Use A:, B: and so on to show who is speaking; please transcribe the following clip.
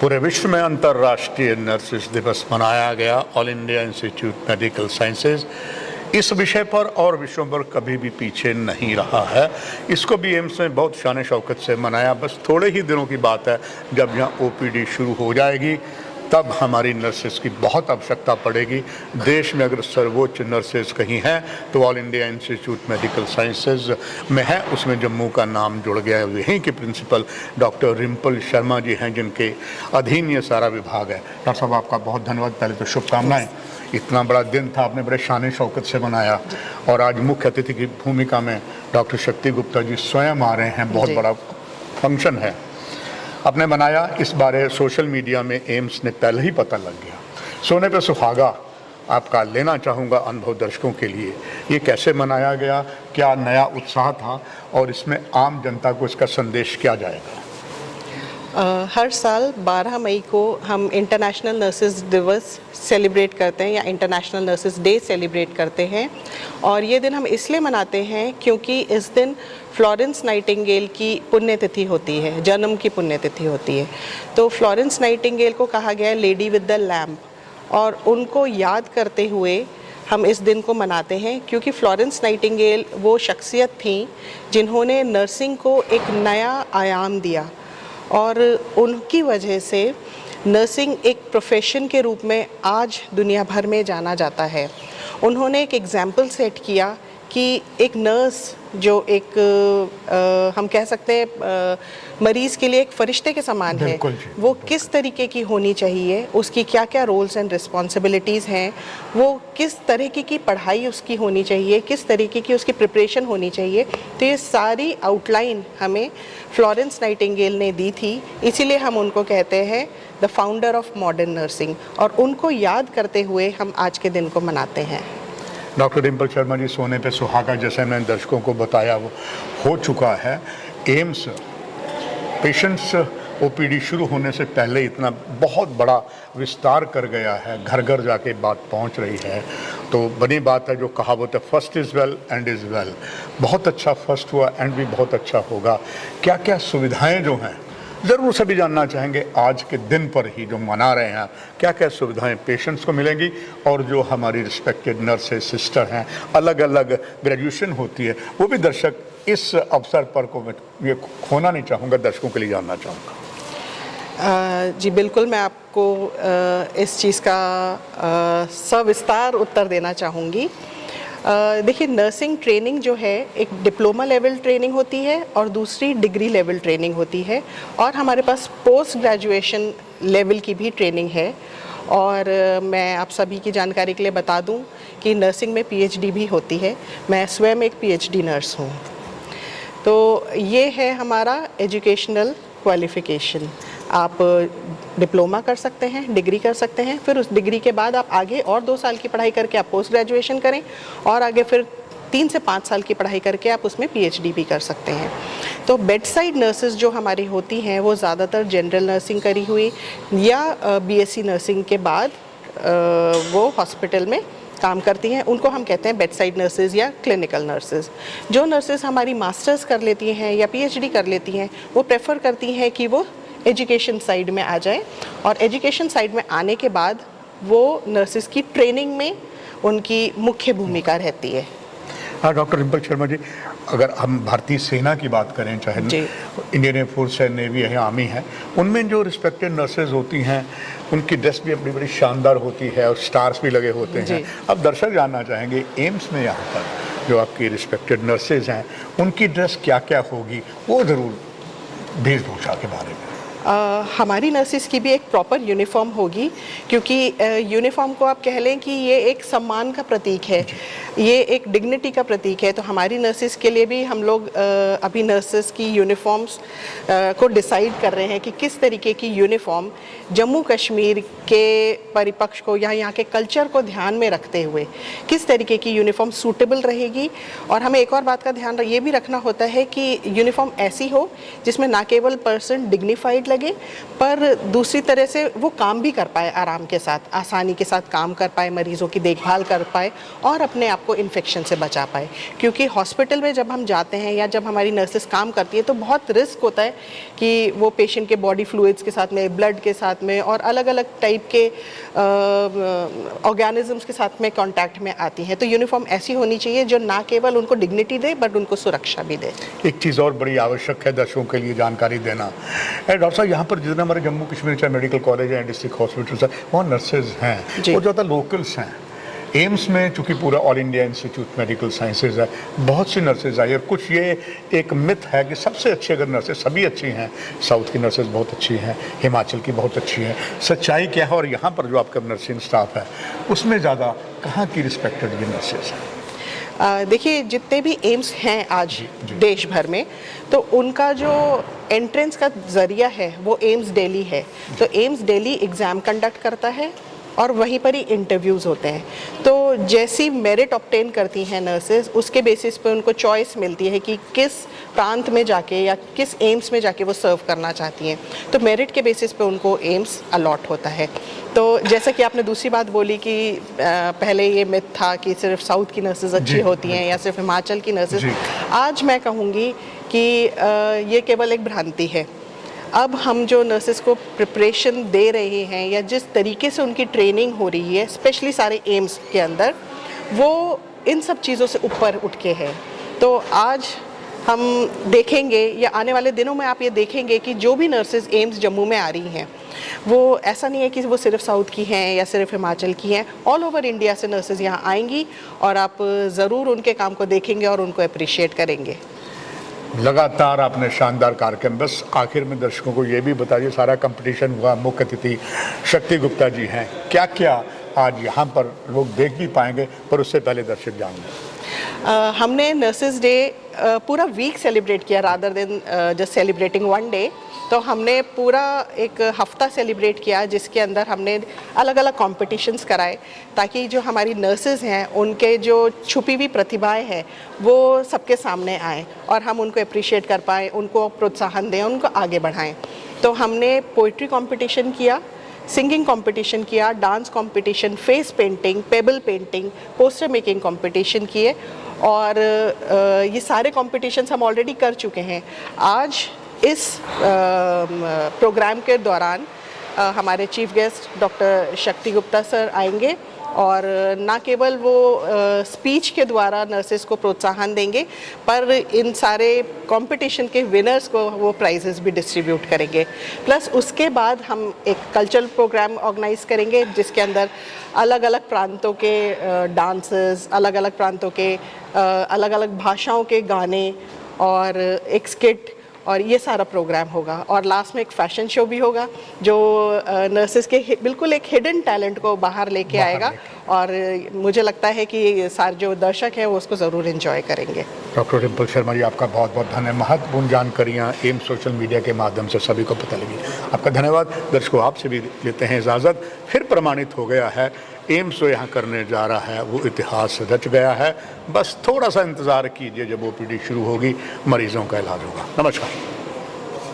A: पूरे विश्व में अंतर्राष्ट्रीय नर्सेस दिवस मनाया गया। All India institute medical sciences इस विषय पर और विषयों पर कभी भी पीछे नहीं रहा है। इसको भी एम्स में बहुत शान शौकत से मनाया। बस थोड़े ही दिनों की बात है, जब यहाँ ओपीडी शुरू हो जाएगी तब हमारी नर्सेस की बहुत आवश्यकता पड़ेगी। देश में अगर सर्वोच्च नर्सेस कहीं हैं तो all India institute medical sciences में है। उसमें जम्मू का नाम जुड़ गया है। यहीं के प्रिंसिपल डॉक्टर रिम्पल शर्मा जी हैं, जिनके अधीन ये सारा विभाग है। डॉक्टर साहब, आपका बहुत धन्यवाद। पहले तो शुभकामनाएं। इतना बड़ा दिन था, आपने बड़े शान शौकत से मनाया और आज मुख्य अतिथि की भूमिका में डॉक्टर शक्ति गुप्ता जी स्वयं आ रहे हैं। बहुत बड़ा फंक्शन है आपने बनाया। इस बारे सोशल मीडिया में एम्स ने पहले ही पता लग गया। सोने पे सुहागा आपका लेना चाहूँगा अनुभव दर्शकों के लिए। ये कैसे मनाया गया, क्या नया उत्साह था और इसमें आम जनता को इसका संदेश क्या जाएगा?
B: हर साल 12 मई को हम इंटरनेशनल नर्सेज दिवस सेलिब्रेट करते हैं या इंटरनेशनल नर्सेज डे सेलिब्रेट करते हैं। और ये दिन हम इसलिए मनाते हैं क्योंकि इस दिन फ्लोरेंस नाइटिंगेल की पुण्यतिथि होती है, जन्म की पुण्यतिथि होती है। तो फ्लोरेंस नाइटिंगेल को कहा गया है लेडी विद द लैम्प, और उनको याद करते हुए हम इस दिन को मनाते हैं। क्योंकि फ्लोरेंस नाइटिंगेल वो शख्सियत थी जिन्होंने नर्सिंग को एक नया आयाम दिया और उनकी वजह से नर्सिंग एक प्रोफेशन के रूप में आज दुनिया भर में जाना जाता है। उन्होंने एक एग्जाम्पल सेट किया कि एक नर्स जो एक हम कह सकते हैं मरीज़ के लिए एक फरिश्ते के समान है, वो किस तरीके की होनी चाहिए, उसकी क्या क्या रोल्स एंड रिस्पॉन्सिबिलिटीज़ हैं, वो किस तरीके की पढ़ाई उसकी होनी चाहिए, किस तरीके की उसकी प्रिपरेशन होनी चाहिए। तो ये सारी आउटलाइन हमें फ्लोरेंस नाइटिंगेल ने दी थी। इसीलिए हम उनको कहते हैं the founder of modern nursing, और उनको याद करते हुए हम आज के दिन को मनाते हैं।
A: डॉक्टर रिम्पल शर्मा जी, सोने पे सुहागा जैसे मैंने दर्शकों को बताया वो हो चुका है। एम्स पेशेंट्स ओपीडी शुरू होने से पहले इतना बहुत बड़ा विस्तार कर गया है, घर घर जाके बात पहुंच रही है। तो बड़ी बात है जो कहावत है, first is well and is well. बहुत अच्छा फर्स्ट हुआ, एंड भी बहुत अच्छा होगा। क्या क्या सुविधाएं जो हैं ज़रूर सभी जानना चाहेंगे। आज के दिन पर ही जो मना रहे हैं, क्या क्या सुविधाएं पेशेंट्स को मिलेंगी, और जो हमारी रिस्पेक्टेड नर्सेज सिस्टर हैं, अलग अलग ग्रेजुएशन होती है, वो भी दर्शक इस अवसर पर को मैं ये खोना नहीं चाहूँगा, दर्शकों के लिए जानना चाहूँगा।
B: जी बिल्कुल, मैं आपको इस चीज़ का सविस्तार उत्तर देना चाहूँगी। देखिए, नर्सिंग ट्रेनिंग जो है एक डिप्लोमा लेवल ट्रेनिंग होती है और दूसरी डिग्री लेवल ट्रेनिंग होती है, और हमारे पास पोस्ट ग्रेजुएशन लेवल की भी ट्रेनिंग है। और मैं आप सभी की जानकारी के लिए बता दूं कि नर्सिंग में पीएचडी भी होती है। मैं स्वयं एक पीएचडी नर्स हूं। तो ये है हमारा एजुकेशनल क्वालिफ़िकेशन। आप डिप्लोमा कर सकते हैं, डिग्री कर सकते हैं, फिर उस डिग्री के बाद आप आगे और 2 साल की पढ़ाई करके आप पोस्ट ग्रेजुएशन करें, और आगे फिर 3 से 5 साल की पढ़ाई करके आप उसमें पीएचडी भी कर सकते हैं। तो बेड साइड नर्सेज जो हमारी होती हैं वो ज़्यादातर जनरल नर्सिंग करी हुई या बीएससी नर्सिंग के बाद वो हॉस्पिटल में काम करती हैं। उनको हम कहते हैं बेड साइड नर्सेज या क्लिनिकल नर्सेज। जो नर्सेज हमारी मास्टर्स कर लेती हैं या पीएचडी कर लेती हैं, वो प्रेफर करती हैं कि वो एजुकेशन साइड में आ जाए, और एजुकेशन साइड में आने के बाद वो नर्सेज की ट्रेनिंग में उनकी मुख्य भूमिका रहती है।
A: हाँ डॉक्टर रिम्पल शर्मा जी, अगर हम भारतीय सेना की बात करें, चाहे इंडियन एयरफोर्स है, नेवी है, आर्मी है, उनमें जो रिस्पेक्टेड नर्सेज होती हैं उनकी ड्रेस भी अपनी बड़ी शानदार होती है और स्टार्स भी लगे होते हैं। अब दर्शक जानना चाहेंगे एम्स में यहाँ पर जो आपकी रिस्पेक्टेड नर्सेज हैं उनकी ड्रेस क्या क्या होगी, वो ज़रूर वेशभूषा के बारे में।
B: हमारी नर्सिस की भी एक प्रॉपर यूनिफॉर्म होगी, क्योंकि यूनिफॉर्म को आप कह लें कि ये एक सम्मान का प्रतीक है, ये एक डिग्निटी का प्रतीक है। तो हमारी नर्सिस के लिए भी हम लोग अभी नर्सिस की यूनिफॉर्म्स को डिसाइड कर रहे हैं कि किस तरीके की यूनिफॉर्म जम्मू कश्मीर के परिपक्ष को या यहाँ के कल्चर को ध्यान में रखते हुए किस तरीके की यूनिफॉर्म सूटेबल रहेगी। और हमें एक और बात का ध्यान ये भी रखना होता है कि यूनिफॉर्म ऐसी हो जिसमें ना केवल पर्सन डिग्निफाइड लगे, पर दूसरी तरह से वो काम भी कर पाए आराम के साथ, आसानी के साथ काम कर पाए, मरीज़ों की देखभाल कर पाए और अपने आप को इन्फेक्शन से बचा पाए। क्योंकि हॉस्पिटल में जब हम जाते हैं या जब हमारी नर्सेस काम करती है तो बहुत रिस्क होता है कि वो पेशेंट के बॉडी फ्लूइड्स के साथ में, ब्लड के साथ में और अलग अलग टाइप के ऑर्गेनिजम्स के साथ में कांटेक्ट में आती हैं। तो यूनिफॉर्म ऐसी होनी चाहिए जो ना केवल उनको डिग्निटी दे बट उनको सुरक्षा भी दे।
A: एक चीज़ और बड़ी आवश्यक है दर्शकों के लिए जानकारी देना, डॉक्टर साहब यहाँ पर जितने हमारे जम्मू कश्मीर चाहे मेडिकल कॉलेज है, डिस्ट्रिक्ट हॉस्पिटल्स है, वहाँ नर्सेज हैं और ज़्यादा लोकल्स हैं। एम्स में चूँकि पूरा all India institute medical sciences है, बहुत सी नर्सेज आई और कुछ ये एक मिथ है कि सबसे अच्छी अगर नर्सेज, सभी अच्छी हैं, साउथ की नर्सेज बहुत अच्छी हैं, हिमाचल की बहुत अच्छी हैं, सच्चाई क्या है और यहाँ पर जो आपका नर्सिंग स्टाफ है उसमें ज़्यादा कहाँ की रिस्पेक्टेड ये नर्सेज हैं?
B: देखिए, जितने भी एम्स हैं आज देश भर में, तो उनका जो एंट्रेंस का ज़रिया है वो एम्स दिल्ली है। तो एम्स दिल्ली एग्ज़ाम कंडक्ट करता है और वहीं पर ही इंटरव्यूज़ होते हैं। तो जैसी मेरिट ऑब्टेन करती हैं नर्सेज, उसके बेसिस पे उनको चॉइस मिलती है कि किस प्रांत में जाके या किस एम्स में जाके वो सर्व करना चाहती हैं। तो मेरिट के बेसिस पे उनको एम्स अलॉट होता है। तो जैसा कि आपने दूसरी बात बोली कि पहले ये मिथ था कि सिर्फ साउथ की नर्सेज अच्छी होती हैं या सिर्फ हिमाचल की नर्सेज, आज मैं कहूँगी कि ये केवल एक भ्रांति है। अब हम जो नर्सेस को प्रिपरेशन दे रहे हैं या जिस तरीके से उनकी ट्रेनिंग हो रही है, स्पेशली सारे एम्स के अंदर, वो इन सब चीज़ों से ऊपर उठ के है। तो आज हम देखेंगे या आने वाले दिनों में आप ये देखेंगे कि जो भी नर्सेज एम्स जम्मू में आ रही हैं, वो ऐसा नहीं है कि वो सिर्फ साउथ की हैं या सिर्फ हिमाचल की हैं, ऑल ओवर इंडिया से नर्सेज यहाँ आएंगी और आप ज़रूर उनके काम को देखेंगे और उनको अप्रिशिएट करेंगे।
A: लगातार आपने शानदार कार्यक्रम। बस आखिर में दर्शकों को ये भी बताइए, सारा कंपटीशन हुआ, मुख्य अतिथि शक्ति गुप्ता जी हैं, क्या क्या आज यहाँ पर लोग देख भी पाएंगे, पर उससे पहले दर्शक जानेंगे।
B: हमने नर्सेज डे पूरा वीक सेलिब्रेट किया rather than just celebrating one day. तो हमने पूरा एक हफ्ता सेलिब्रेट किया जिसके अंदर हमने अलग अलग कॉम्पिटिशन्स कराए ताकि जो हमारी नर्सेज हैं उनके जो छुपी हुई प्रतिभाएं हैं वो सबके सामने आएँ और हम उनको अप्रिशिएट कर पाएँ, उनको प्रोत्साहन दें, उनको आगे बढ़ाएं। तो हमने पोइट्री कंपटीशन किया, सिंगिंग कंपटीशन किया, dance competition, face painting, payable painting, poster making competition किए और ये सारे कंपटीशंस हम ऑलरेडी कर चुके हैं। आज इस प्रोग्राम के दौरान हमारे चीफ गेस्ट डॉक्टर शक्ति गुप्ता सर आएंगे और ना केवल वो स्पीच के द्वारा नर्सेस को प्रोत्साहन देंगे, पर इन सारे कंपटीशन के विनर्स को वो प्राइजेस भी डिस्ट्रीब्यूट करेंगे। प्लस उसके बाद हम एक कल्चरल प्रोग्राम ऑर्गेनाइज करेंगे जिसके अंदर अलग अलग प्रांतों के डांसेस, अलग अलग प्रांतों के अलग अलग भाषाओं के गाने और एक स्किट और ये सारा प्रोग्राम होगा। और लास्ट में एक फैशन शो भी होगा जो नर्सेस के बिल्कुल एक हिडन टैलेंट को बाहर लेके आएगा और मुझे लगता है कि सारे जो दर्शक हैं वो उसको ज़रूर एंजॉय करेंगे।
A: डॉक्टर डिम्पल शर्मा जी, आपका बहुत बहुत धन्यवाद। महत्वपूर्ण जानकारियाँ एम्स सोशल मीडिया के माध्यम से सभी को पता लगी, आपका धन्यवाद। दर्शकों, आपसे भी लेते हैं इजाज़त। फिर प्रमाणित हो गया है एम्स जो यहाँ करने जा रहा है वो इतिहास रच गया है। बस थोड़ा सा इंतज़ार कीजिए, जब ओपीडी शुरू होगी मरीजों का इलाज होगा। नमस्कार।